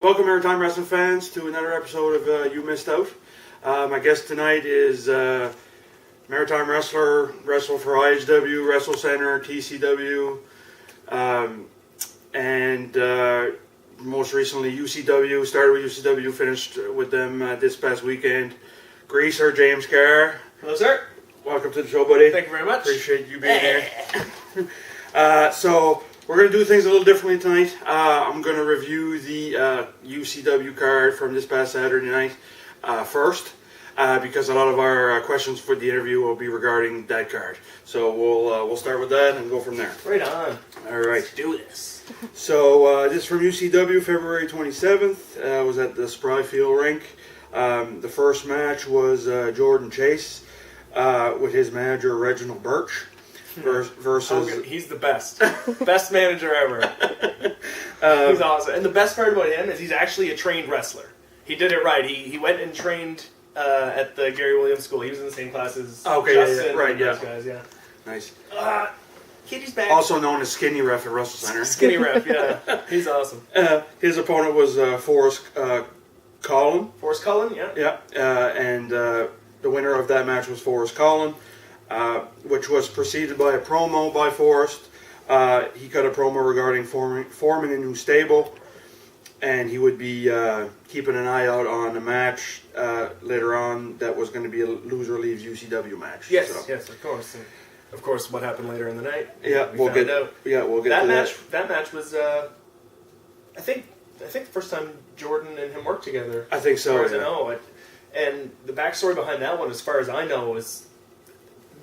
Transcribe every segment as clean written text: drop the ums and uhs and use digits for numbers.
Welcome, Maritime Wrestling fans, to another episode of You Missed Out. My guest tonight is Maritime wrestler, wrestled for IHW, Wrestle Center, TCW, and most recently UCW. Started with UCW, finished with them this past weekend. Greaser James Carr. Hello, sir. Welcome to the show, buddy. Thank you very much. Appreciate you being here. So we're going to do things a little differently tonight. I'm going to review the UCW card from this past Saturday night first, because a lot of our questions for the interview will be regarding that card. So we'll start with that and go from there. Right on. All right. Let's do this. So this is from UCW, February 27th. Was at the Spryfield rink. The first match was Jordan Chase with his manager Reginald Birch. Versus he's the best manager ever. He's awesome, and the best part about him is he's actually a trained wrestler. He did it right. He went and trained at the Gary Williams School. He was in the same class as Justin and those guys. Yeah, nice. Kitty's back. Also known as Skinny Ref at Wrestle Center. Skinny Ref, yeah, he's awesome. His opponent was Forrest Collin. Forrest Collin, yeah. Yeah, and the winner of that match was Forrest Collin. Which was preceded by a promo by Forrest. He cut a promo regarding forming a new stable, and he would be keeping an eye out on a match later on that was going to be a loser leaves UCW match. Yes, yes, of course. And of course, what happened later in the night? Yeah, we'll get to that. That match was, I think the first time Jordan and him worked together. I think so. As far as I know, and the backstory behind that one, as far as I know, was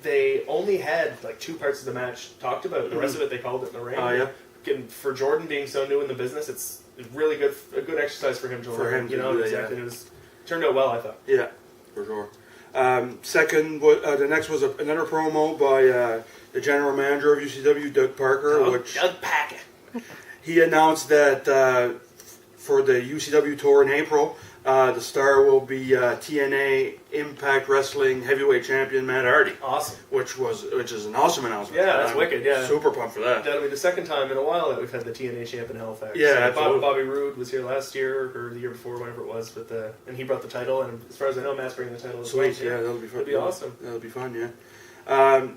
they only had like two parts of the match talked about. The rest of it they called it in the ring. Oh yeah. And for Jordan being so new in the business, it's really a good exercise for him to learn. Exactly. Yeah. It turned out well, I thought. Yeah, for sure. The next was another promo by the general manager of UCW, Doug Parker. Doug Packett. He announced that for the UCW tour in April, the star will be TNA Impact Wrestling Heavyweight Champion Matt Hardy. Awesome. Which is an awesome announcement. Yeah, that's wicked. Yeah, super pumped for that. That'll be the second time in a while that we've had the TNA champ in Halifax. Yeah, absolutely. Bobby Roode was here last year or the year before, whatever it was, and he brought the title. And as far as I know, Matt's bringing the title. Sweet. Yeah, that'll be fun. That'll be awesome. That'll be fun. Yeah.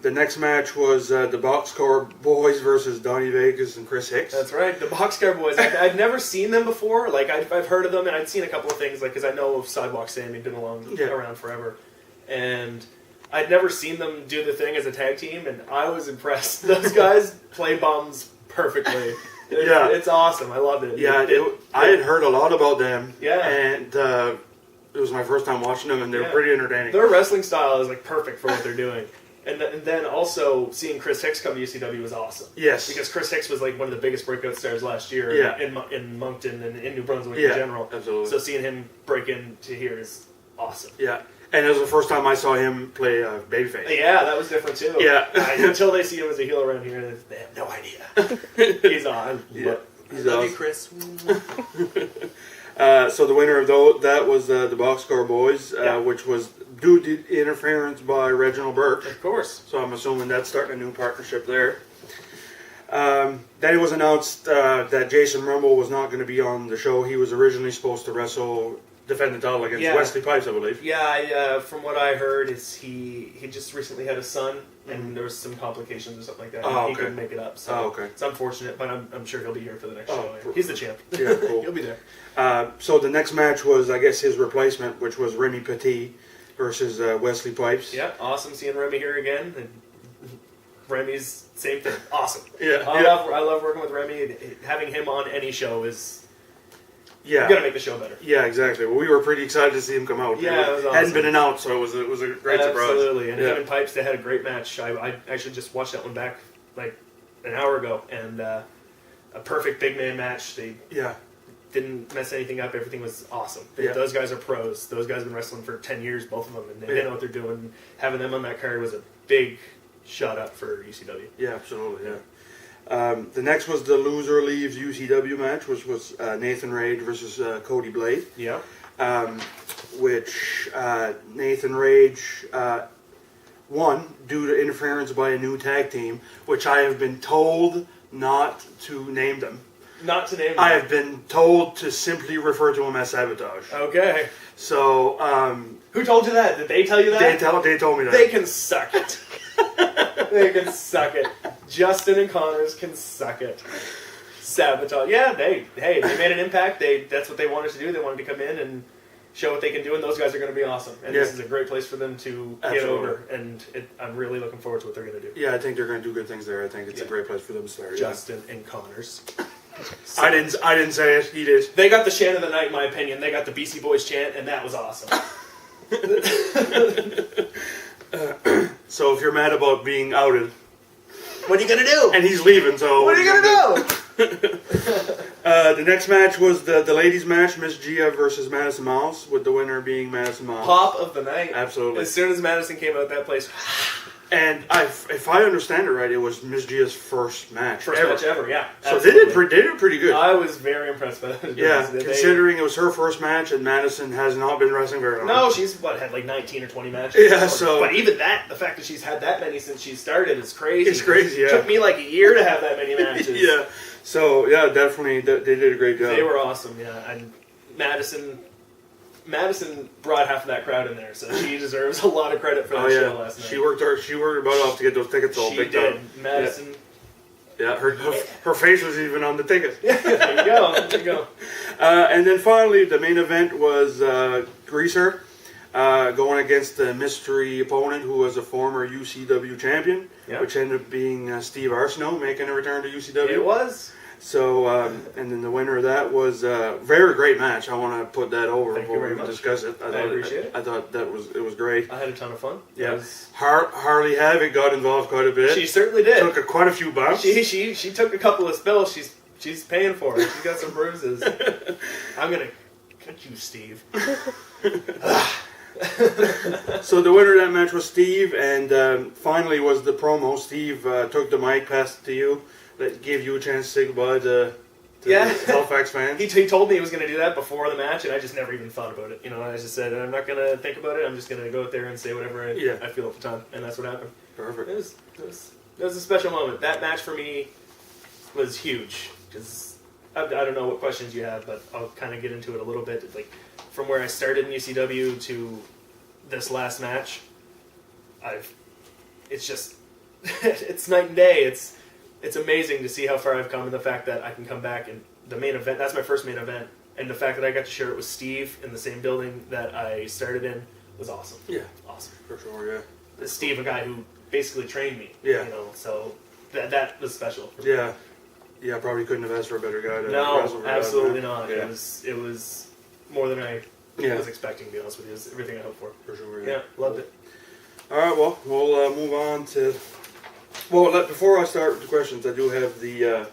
The next match was the Boxcar Boys versus Donnie Vegas and Chris Hicks. That's right, the Boxcar Boys. I've never seen them before. Like I've heard of them, and I'd seen a couple of things, like because I know of Sidewalk Sam. He'd been around forever, and I'd never seen them do the thing as a tag team, and I was impressed. Those guys play bums perfectly. It's awesome. I loved it. Yeah, I had heard a lot about them. Yeah, and it was my first time watching them, and they were pretty entertaining. Their wrestling style is like perfect for what they're doing. And then also seeing Chris Hicks come to UCW was awesome. Yes. Because Chris Hicks was like one of the biggest breakout stars last year in Moncton and in New Brunswick in general. Absolutely. So seeing him break into here is awesome. Yeah. And it was the first time I saw him play babyface. Yeah, that was different too. Yeah. Until they see him as a heel around here, they have no idea. He's on. Yeah. He's love you, Chris. So the winner of that was the Boxcar Boys, which was due to interference by Reginald Birch. Of course. So I'm assuming that's starting a new partnership there. Then it was announced that Jason Rumble was not going to be on the show. He was originally supposed to defend the title against Wesley Pipes, I believe. Yeah, from what I heard, is he just recently had a son, and there was some complications or something like that. Oh, He couldn't make it up, so it's unfortunate, but I'm sure he'll be here for the next show. He's the champ. Yeah, cool. He'll be there. So the next match was, I guess, his replacement, which was Remy Petit versus Wesley Pipes. Yeah, awesome seeing Remy here again. And Remy's same thing. Awesome. Yeah, I love working with Remy. Having him on any show is gonna make the show better. Yeah, exactly. Well, we were pretty excited to see him come out. Yeah, it was awesome. Hadn't been announced, so it was a great surprise. Absolutely, and him and Pipes, they had a great match. I actually just watched that one back like an hour ago, and a perfect big man match. They didn't mess anything up. Everything was awesome. Those guys are pros. Those guys have been wrestling for 10 years, both of them, and they know what they're doing. Having them on that card was a big shot up for UCW. Yeah, absolutely, yeah. The next was the loser leaves UCW match, which was Nathan Rage versus Cody Blade. Yeah. Which Nathan Rage won due to interference by a new tag team, which I have been told not to name them. Not to name I them. have been told to simply refer to him as Sabotage. Okay. So, who told you that? Did they tell you that? they told me that. They can suck it. They can suck it. Justin and Connors can suck it. Sabotage. Yeah, they made an impact. That's what they wanted to do. They wanted to come in and show what they can do, and those guys are going to be awesome. And this is a great place for them to get over. And I'm really looking forward to what they're going to do. Yeah, I think they're going to do good things there. I think it's a great place for them to start. Justin and Connors. I didn't say it. He did. They got the chant of the night, in my opinion. They got the BC Boys chant, and that was awesome. So if you're mad about being outed, what are you gonna do? and he's leaving, so what are you gonna do? The next match was the ladies' match, Miss Gia versus Madison Miles, with the winner being Madison Miles. Pop of the night. Absolutely. As soon as Madison came out, that place. And if I understand it right, it was Miss Gia's first match ever, yeah. So they did pretty good. I was very impressed by that. Yeah, considering it was her first match and Madison has not been wrestling very long. No, she's had like 19 or 20 matches. Yeah, so but even that, the fact that she's had that many since she started is crazy. It's crazy. Yeah, it took me like a year to have that many matches. Yeah, so yeah, definitely they did a great job. They were awesome. Yeah, and Madison brought half of that crowd in there, so she deserves a lot of credit for that show last night. She worked her butt off to get those tickets sold. She big did. time. Madison. Yeah, her face was even on the ticket. There you go. There you go. And then finally, the main event was Greaser going against the mystery opponent who was a former UCW champion, which ended up being Steve Arsenault making a return to UCW. It was. So, and then the winner of that was a very great match. I want to put that over before we discuss it. I appreciate it. I thought it was great. I had a ton of fun. Yeah. Harley Havoc got involved quite a bit. She certainly did. Took quite a few bumps. She took a couple of spills. She's paying for it. She's got some bruises. I'm gonna cut you, Steve. So the winner of that match was Steve, and finally was the promo. Steve took the mic, passed it to you. That gave you a chance to say goodbye to the Halifax fans. He told me he was going to do that before the match, and I just never even thought about it. I just said, I'm not going to think about it. I'm just going to go out there and say whatever I feel at the time, and that's what happened. Perfect. It was a special moment. That match for me was huge, because I don't know what questions you have, but I'll kind of get into it a little bit. Like, from where I started in UCW to this last match, it's just, it's night and day. It's amazing to see how far I've come, and the fact that I can come back and the main event, that's my first main event, and the fact that I got to share it with Steve in the same building that I started in was awesome. Yeah. Awesome. For sure, yeah. Steve, a guy who basically trained me. Yeah. So that was special. Yeah. Yeah, probably couldn't have asked for a better guy to wrestle for absolutely not. Yeah. It was more than I was expecting, to be honest with you. It was everything I hoped for. For sure, yeah. Loved it. All right, well, we'll move on to... Well, before I start with the questions, I do have the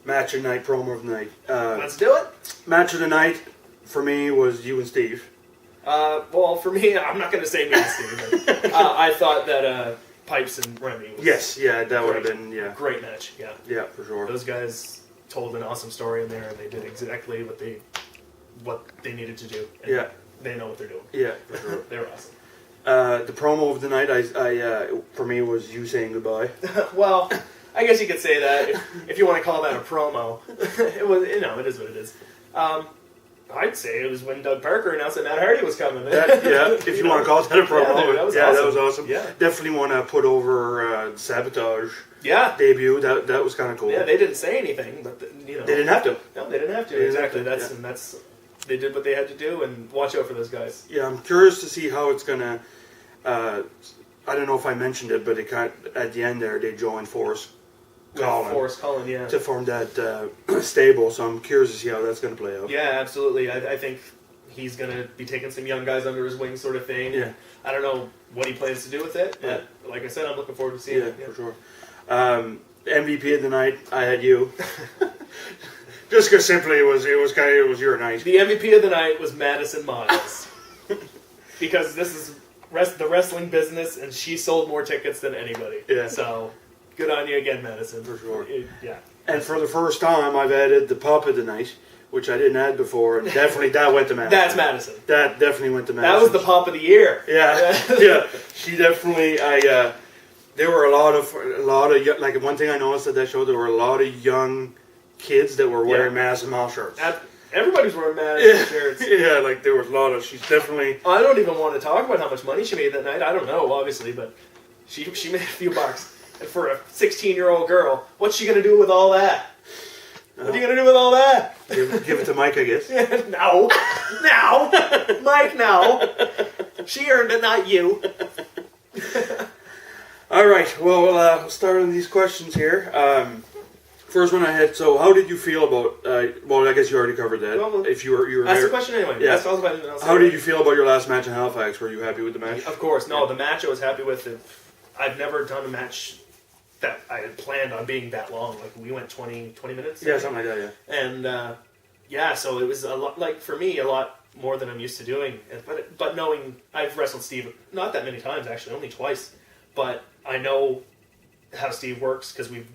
match of the night, promo of the night. Let's do it. Match of the night, for me, was you and Steve. Well, for me, I'm not going to say me and Steve. But, I thought that Pipes and Remy was that would have been, great match, yeah. Yeah, for sure. Those guys told an awesome story in there, and they did exactly what they needed to do. And they know what they're doing. Yeah, for sure. They were awesome. The promo of the night, for me, was you saying goodbye. Well, I guess you could say that if you want to call that a promo. It was, it is what it is. I'd say it was when Doug Parker announced that Matt Hardy was coming. If you want to call that a promo. That was awesome. That was awesome. Yeah. Definitely want to put over Sabotage. Yeah. Debut. That was kind of cool. Yeah, they didn't say anything, but they didn't have to. No, they didn't have to. Exactly. That's they did what they had to do, and watch out for those guys. Yeah, I'm curious to see how it's gonna. I don't know if I mentioned it, but at the end there, they joined Forrest Collin, yeah, to form that stable. So I'm curious to see how that's going to play out. Yeah, absolutely. I think he's going to be taking some young guys under his wing, sort of thing. Yeah. I don't know what he plans to do with it, but like I said, I'm looking forward to seeing it. Yeah, for sure. MVP of the night, I had you. Just because simply it was your night. The MVP of the night was Madison Miles, because this is the wrestling business, and she sold more tickets than anybody. Yeah. So, good on you again, Madison. For sure. Yeah. And for the first time, I've added the pop of the night, which I didn't add before, and definitely that went to Madison. That's Madison. That definitely went to Madison. That was the pop of the year. Yeah. Yeah. She definitely. There were a lot of like one thing I noticed at that show. There were a lot of young kids that were wearing massive mouth shirts. Everybody's wearing massive shirts. Yeah, like there was a lot of. She's definitely. I don't even want to talk about how much money she made that night. I don't know, obviously, but she made a few bucks. And for a 16-year-old girl, what's she gonna do with all that? What are you gonna do with all that? Give it to Mike, I guess. No, Mike, no. She earned it, not you. All right. Well, we'll start on these questions here. First one I had. So, how did you feel about? Well, I guess you already covered that. Well, if you were that's there. the question anyway. Yeah. That's all about it. How did you feel about your last match in Halifax? Were you happy with the match? Of course. No, the match I was happy with. I've never done a match that I had planned on being that long. Like we went 20 minutes. Yeah, something like that. Yeah. And so it was a lot. Like for me, a lot more than I'm used to doing. But knowing I've wrestled Steve not that many times actually, only twice. But I know how Steve works because we've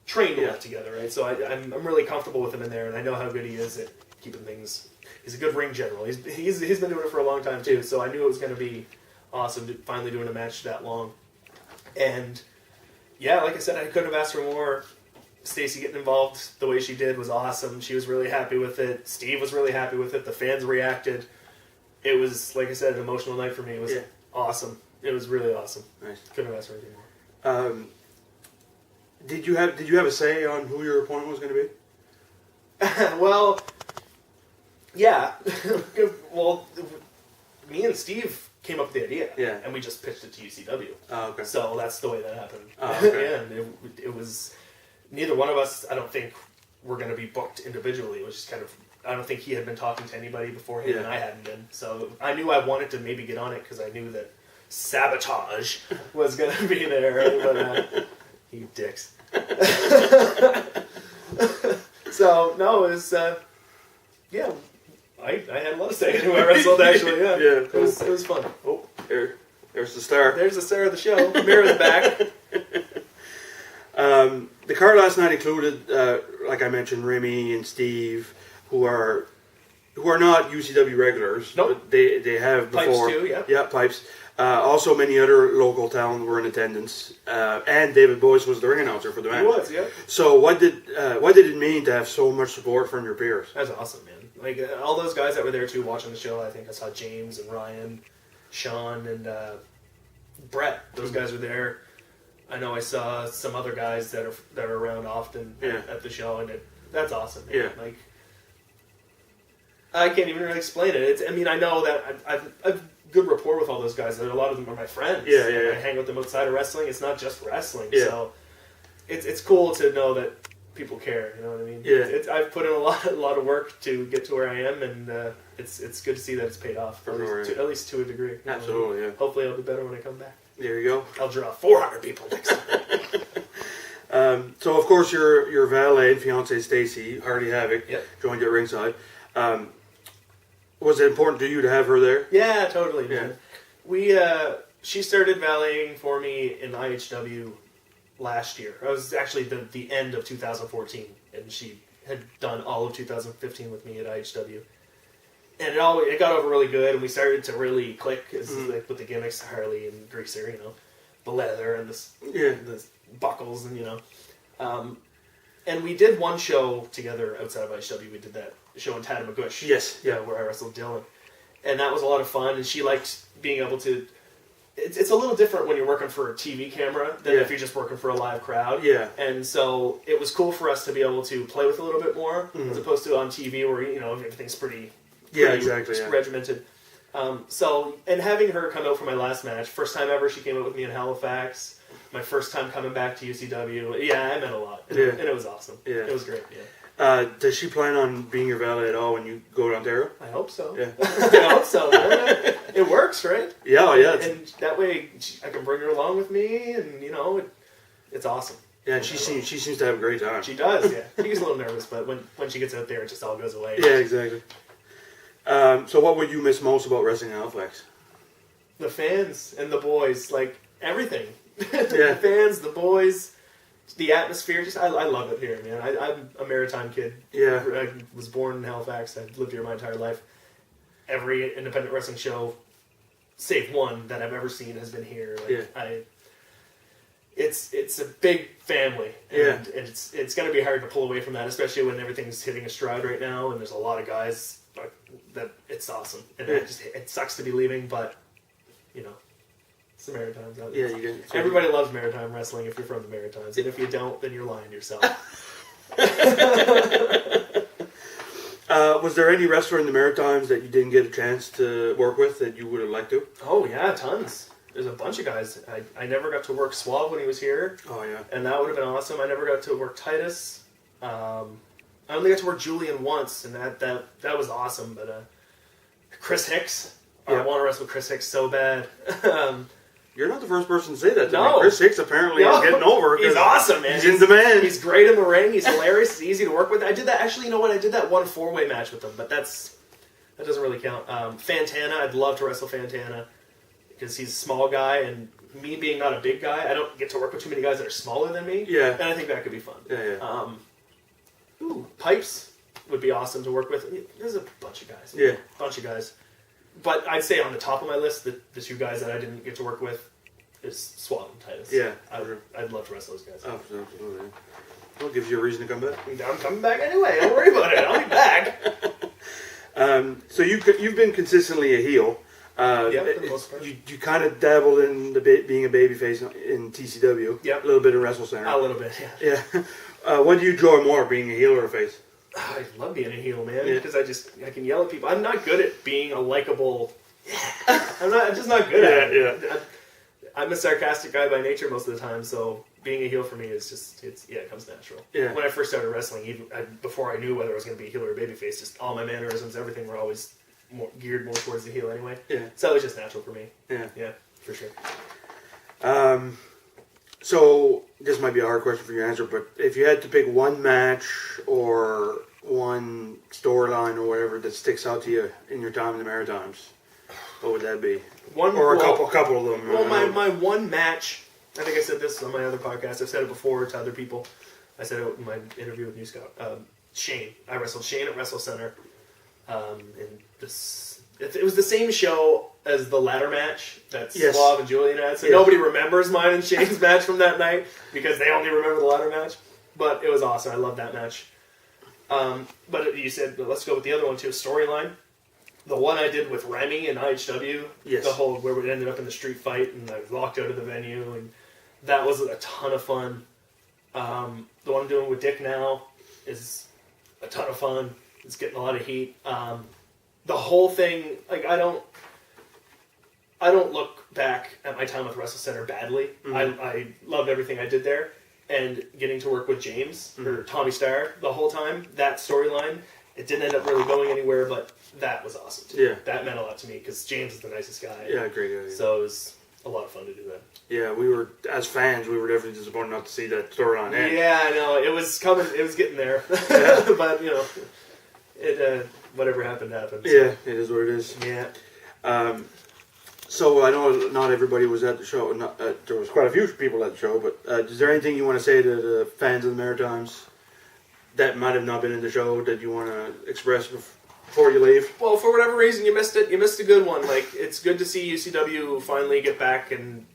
trained a lot together, right? So I'm really comfortable with him in there, and I know how good he is at keeping things. He's a good ring general. He's been doing it for a long time too. So I knew it was going to be awesome to finally doing a match that long. And yeah, like I said, I couldn't have asked for more. Stacy getting involved the way she did was awesome. She was really happy with it. Steve was really happy with it. The fans reacted. It was, like I said, an emotional night for me. It was awesome. It was really awesome. Nice. Couldn't have asked for anything more. Did you have a say on who your opponent was going to be? Well, yeah. Well, me and Steve came up with the idea, and we just pitched it to UCW. Oh, okay. So that's the way that happened. Oh, okay. Yeah, and it was neither one of us. I don't think were going to be booked individually. It was just kind of. I don't think he had been talking to anybody before him, and I hadn't been. So I knew I wanted to maybe get on it because I knew that Sabotage was going to be there. But you dicks. So no, it was. Yeah. I had a lot of say in who I wrestled, actually, yeah. Yeah. It was fun. Oh, there's the star. There's the star of the show. Mira's back. The card last night included, like I mentioned, Remy and Steve, who are not UCW regulars. Nope. But they have before. Pipes too, yeah. Yeah, Pipes. Also, many other local talent were in attendance, and David Boyce was the ring announcer for the match. He was, yeah. So, what did it mean to have so much support from your peers? That's awesome, man. Like all those guys that were there too, watching the show. I think I saw James and Ryan, Sean and Brett. Those guys were there. I know I saw some other guys that are around often at the show, and that's awesome. Man. Yeah. Like I can't even really explain it. I know that I've good rapport with all those guys. A lot of them are my friends. Yeah. I hang with them outside of wrestling. It's not just wrestling. Yeah. So it's cool to know that people care. You know what I mean? Yeah. I've put in a lot of work to get to where I am, and it's good to see that it's paid off. At least to a degree. Absolutely. Yeah. Hopefully, I'll be better when I come back. There you go. I'll draw 400 people next time. So of course your valet and fiance Stacy, Hardy Havoc, joined you at ringside. Was it important to you to have her there? Yeah, totally, man. She started valeting for me in IHW last year. I was actually the end of 2014, and she had done all of 2015 with me at IHW. And it got over really good, and we started to really click like with the gimmicks, Harley and Greaser, the leather and the buckles, and and we did one show together outside of IHW. We did that show in Tattamagush. Yes, where I wrestled Dylan, and that was a lot of fun. And she liked being able to. It's a little different when you're working for a TV camera than if you're just working for a live crowd. Yeah. And so it was cool for us to be able to play with a little bit more, as opposed to on TV where everything's pretty regimented. And having her come out for my last match, first time ever she came out with me in Halifax, my first time coming back to UCW, it meant a lot. And it was awesome. Yeah. It was great, Does she plan on being your valet at all when you go to Ontario? I hope so. Yeah. I hope so. It works, right? Yeah. And that way I can bring her along with me, and it's awesome. Yeah, and she seems to have a great time. She does, yeah. She's a little nervous, but when she gets out there, it just all goes away. Yeah, exactly. So what would you miss most about wrestling in Halifax? The fans and the boys, like everything. The fans, the boys, the atmosphere. Just I love it here, man. I'm a Maritime kid. Yeah. I was born in Halifax. I've lived here my entire life. Every independent wrestling show, save one that I've ever seen, has been here. it's a big family, and it's going to be hard to pull away from that, especially when everything's hitting a stride right now, and there's a lot of guys that it's awesome, and it sucks to be leaving, but it's the Maritimes. Everybody loves Maritime Wrestling if you're from the Maritimes, and if you don't, then you're lying to yourself. Was there any wrestler in the Maritimes that you didn't get a chance to work with that you would have liked to? Oh yeah, tons. There's a bunch of guys. I never got to work Suave when he was here. Oh, yeah. And that would have been awesome. I never got to work Titus. I only got to work Julian once, and that was awesome. But Chris Hicks. I want to wrestle Chris Hicks so bad. You're not the first person to say that to me. Chris Hicks apparently is getting over. He's awesome, man. He's in demand. He's great in the ring. He's hilarious. He's easy to work with. I did that. Actually, you know what? I did that one 4-way match with him, but that doesn't really count. Fantana. I'd love to wrestle Fantana because he's a small guy, and me being not a big guy, I don't get to work with too many guys that are smaller than me. Yeah. And I think that could be fun. Yeah. Pipes would be awesome to work with. There's a bunch of guys. Yeah. A bunch of guys. But I'd say on the top of my list, the two guys that I didn't get to work with is Swat and Titus. Yeah. I'd love to wrestle those guys. Oh, absolutely. Well, it gives you a reason to come back. I'm coming back anyway. Don't worry about it. I'll be back. So you've been consistently a heel. For the most part. You kind of dabbled in being a babyface in TCW. Yep. A little bit in Wrestle Center. A little bit, yeah. Yeah. What do you enjoy more, being a heel or a face? I love being a heel, man, because I can yell at people. I'm not good at being a likable. I'm just not good at it. Yeah. I'm a sarcastic guy by nature most of the time, so being a heel for me is just it comes natural. Yeah. When I first started wrestling, even before I knew whether I was going to be a heel or a babyface, just all my mannerisms, everything were always geared more towards the heel anyway. Yeah. So it was just natural for me. Yeah. Yeah, for sure. So this might be a hard question for you to answer, but if you had to pick one match or one storyline or whatever that sticks out to you in your time in the Maritimes, what would that be? A couple of them. Well, my one match, I think I said this on my other podcast. I've said it before to other people. I said it in my interview with New Scout. Shane. I wrestled Shane at Wrestle Center. It was the same show as the ladder match that Suave and Julian had. So nobody remembers mine and Shane's match from that night because they only remember the ladder match. But it was awesome. I loved that match. But you said, let's go with the other one too, storyline. The one I did with Remy and IHW, the whole where we ended up in the street fight and I was locked out of the venue, and that was a ton of fun. The one I'm doing with Dick now is a ton of fun. It's getting a lot of heat. The whole thing, like I don't look back at my time with Wrestle Center badly. Mm-hmm. I loved everything I did there, and getting to work with James or Tommy Starr the whole time. That storyline, it didn't end up really going anywhere, but that was awesome too. Yeah, that meant a lot to me because James is the nicest guy. Yeah, great guy. So it was a lot of fun to do that. Yeah, we were, as fans, we were definitely disappointed not to see that storyline end. Yeah, I know. It was coming. It was getting there. Yeah. But it whatever happened happened. So. Yeah, it is what it is. Yeah. So I know not everybody was at the show. There was quite a few people at the show, but is there anything you want to say to the fans of the Maritimes that might have not been in the show that you want to express before you leave? Well, for whatever reason you missed it, you missed a good one. Like, it's good to see UCW finally get back and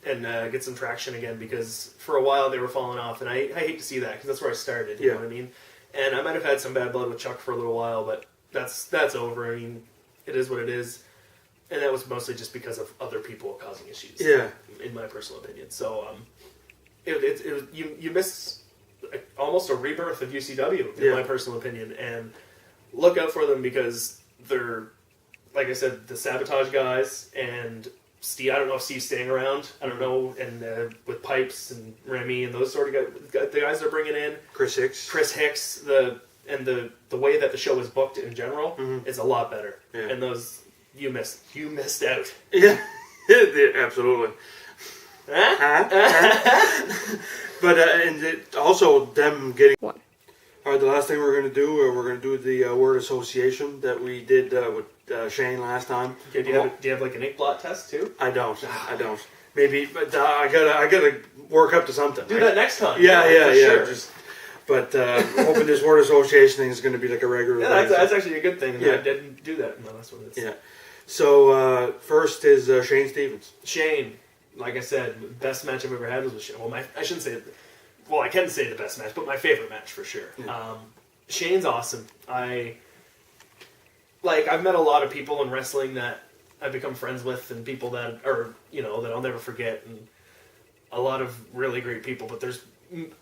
get some traction again, because for a while they were falling off, and I hate to see that because that's where I started. You know what I mean? And I might have had some bad blood with Chuck for a little while, but that's over. I mean, it is what it is. And that was mostly just because of other people causing issues. Yeah, in my personal opinion. So, you missed almost a rebirth of UCW in my personal opinion, and look out for them because they're, like I said, the Sabotage guys and Steve. I don't know if Steve's staying around. I don't know, and with Pipes and Remy and those sort of guys, the guys they're bringing in. Chris Hicks. The way that the show was booked in general is a lot better. Yeah. And those. You missed out. Yeah, absolutely. But and also them getting. What? All right, the last thing we're going to do, we're going to do the word association that we did with Shane last time. Okay, do you have like an ink blot test too? I don't. Maybe, but I gotta work up to something. Do that next time. Yeah. Sure. But hoping this word association thing is going to be like a regular. Yeah, that's actually a good thing. I didn't do that in the last one. Yeah. So first is Shane Stevens. Shane. like I said, best match I've ever had was with Shane. Well, I shouldn't say. Well, I can say the best match, but my favorite match for sure. Yeah. Shane's awesome. I've met a lot of people in wrestling that I've become friends with, and people that are, that I'll never forget, and a lot of really great people. But there's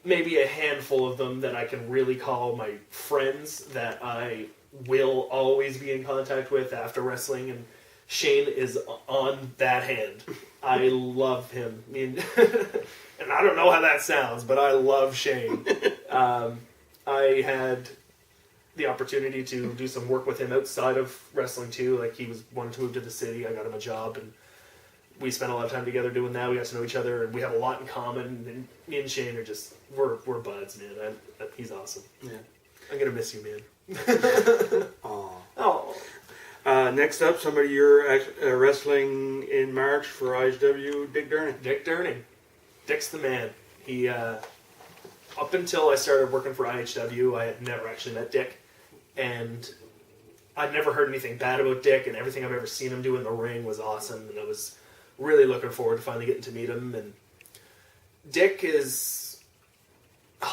maybe a handful of them that I can really call my friends that I will always be in contact with after wrestling, and Shane is on that hand. I love him. I mean, and I don't know how that sounds, but I love Shane. I had the opportunity to do some work with him outside of wrestling too. Like, he wanted to move to the city. I got him a job, and we spent a lot of time together doing that. We got to know each other, and we have a lot in common. And me and Shane are just we're buds, man. He's awesome. Yeah, I'm gonna miss you, man. Aww. Next up, somebody you're wrestling in March for IHW, Dick Durning. Dick Durning. Dick's the man. He up until I started working for IHW, I had never actually met Dick, and I'd never heard anything bad about Dick, and everything I've ever seen him do in the ring was awesome, and I was really looking forward to finally getting to meet him. And Dick is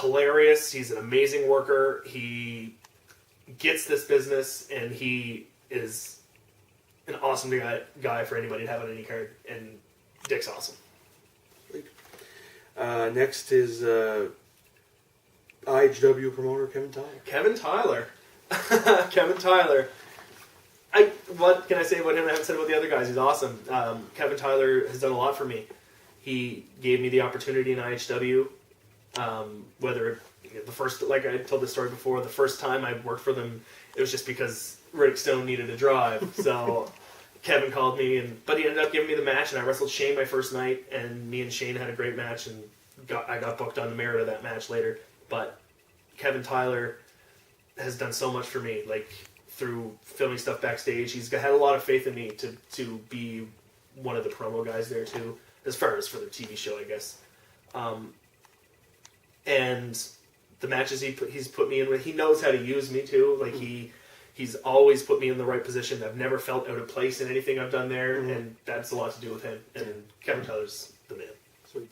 hilarious. He's an amazing worker. He gets this business, and he is an awesome guy for anybody to have on any card, and Dick's awesome. Next is IHW promoter Kevin Tyler. Kevin Tyler. Kevin Tyler. What can I say about him I haven't said about the other guys? He's awesome. Kevin Tyler has done a lot for me. He gave me the opportunity in IHW. Whether the first, like I told this story before, the first time I worked for them, it was just because Riddick Stone needed a drive. So Kevin called me, but he ended up giving me the match, and I wrestled Shane my first night, and me and Shane had a great match, and I got booked on the merit of that match later. But Kevin Tyler has done so much for me, like through filming stuff backstage. He's had a lot of faith in me to be one of the promo guys there too, as far as for the TV show, I guess. And the matches he's put me in with, he knows how to use me too. Like he's always put me in the right position. I've never felt out of place in anything I've done there, and that's a lot to do with him. And Kevin Tyler's the man. Sweet.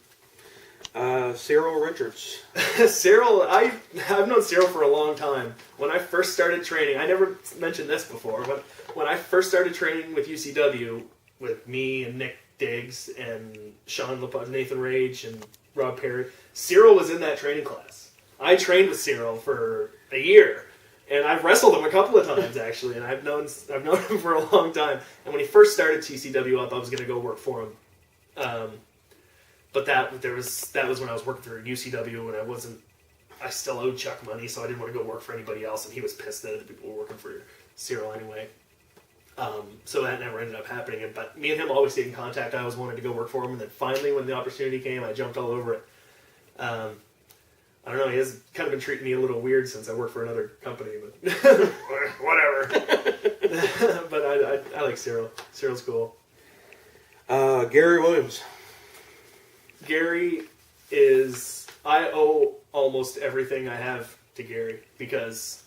Cyril Richards. Cyril, I've known Cyril for a long time. When I first started training, I never mentioned this before, but when I first started training with UCW, with me and Nick Diggs and Sean LaPage, Nathan Rage and Rob Perry, Cyril was in that training class. I trained with Cyril for a year, and I've wrestled him a couple of times actually, and I've known him for a long time. And when he first started TCW up, I was going to go work for him. But that was when I was working for UCW, and I still owed Chuck money, so I didn't want to go work for anybody else, and he was pissed that other people were working for Cyril anyway. So that never ended up happening. But me and him always stayed in contact. I always wanted to go work for him, and then finally, when the opportunity came, I jumped all over it. I don't know, he has kind of been treating me a little weird since I work for another company, but whatever. But I like Cyril. Cyril's cool. Gary Williams. Gary I owe almost everything I have to Gary, because,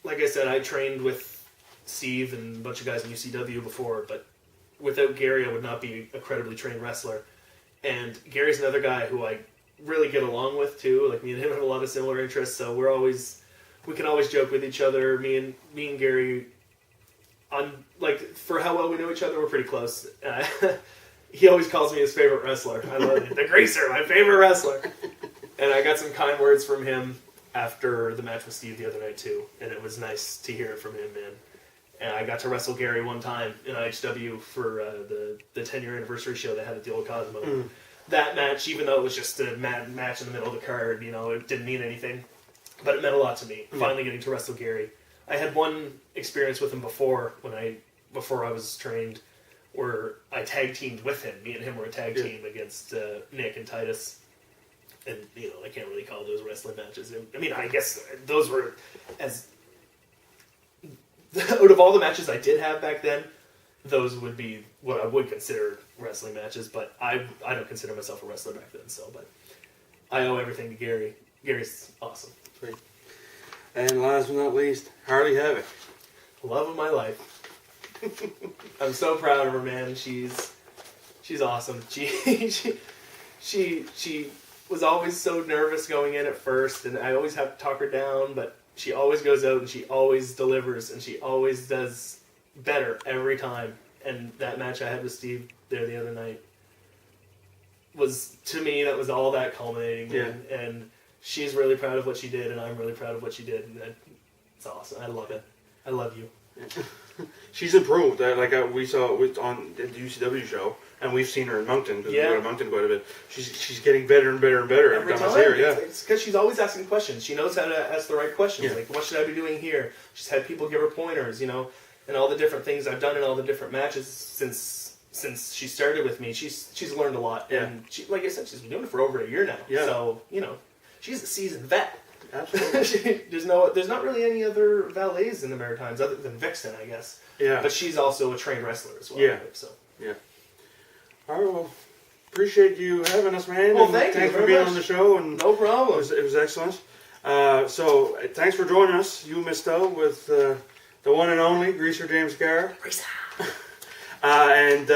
like I said, I trained with Steve and a bunch of guys in UCW before, but without Gary, I would not be a credibly trained wrestler. And Gary's another guy who I really get along with too. Like, me and him have a lot of similar interests, so we can always joke with each other. Me and Gary, for how well we know each other, we're pretty close. He always calls me his favorite wrestler. I love it. The Greaser, my favorite wrestler. And I got some kind words from him after the match with Steve the other night too, and it was nice to hear it from him, man. And I got to wrestle Gary one time in IHW for the 10-year anniversary show they had at the Old Cosmo. That match, even though it was just a match in the middle of the card, it didn't mean anything, but it meant a lot to me. Finally getting to wrestle Gary. I had one experience with him before I was trained, where I tag teamed with him. Me and him were a tag team against Nick and Titus. And, I can't really call those wrestling matches. I mean, I guess those were out of all the matches I did have back then, those would be what I would consider wrestling matches, but I don't consider myself a wrestler back then, but I owe everything to Gary. Gary's awesome. Great. And last but not least, Harley Havoc. Love of my life. I'm so proud of her, man. She's She's awesome. She was always so nervous going in at first, and I always have to talk her down, but she always goes out and she always delivers, and she always does better every time. And that match I had with Steve there the other night was, to me, that was all that culminating. Yeah. And she's really proud of what she did, and I'm really proud of what she did. And it's awesome. I love it. I love you. She's improved. We saw it on the UCW show, and we've seen her in Moncton because we go to Moncton quite a bit. She's getting better and better and better every time I see her. Yeah, it's because she's always asking questions. She knows how to ask the right questions. Yeah. Like, what should I be doing here? She's had people give her pointers, and all the different things I've done in all the different matches since she started with me. She's learned a lot, and she, like I said, she's been doing it for over a year now. Yeah. So she's a seasoned vet. Absolutely. There's not really any other valets in the Maritimes other than Vixen, I guess. Yeah. But she's also a trained wrestler as well. Yeah. So. Yeah. All right. Well, appreciate you having us, man. Well, and thanks for being much on the show. And no problem. It was excellent. So thanks for joining us. You missed out with the one and only Greaser James Carr. And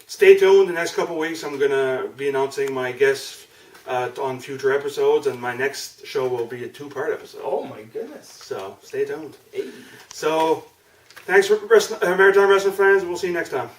stay tuned. The next couple of weeks, I'm gonna be announcing my guests on future episodes, and my next show will be a 2-part episode. Oh my goodness! So stay tuned. Hey. So thanks for Maritime Wrestling fans. We'll see you next time.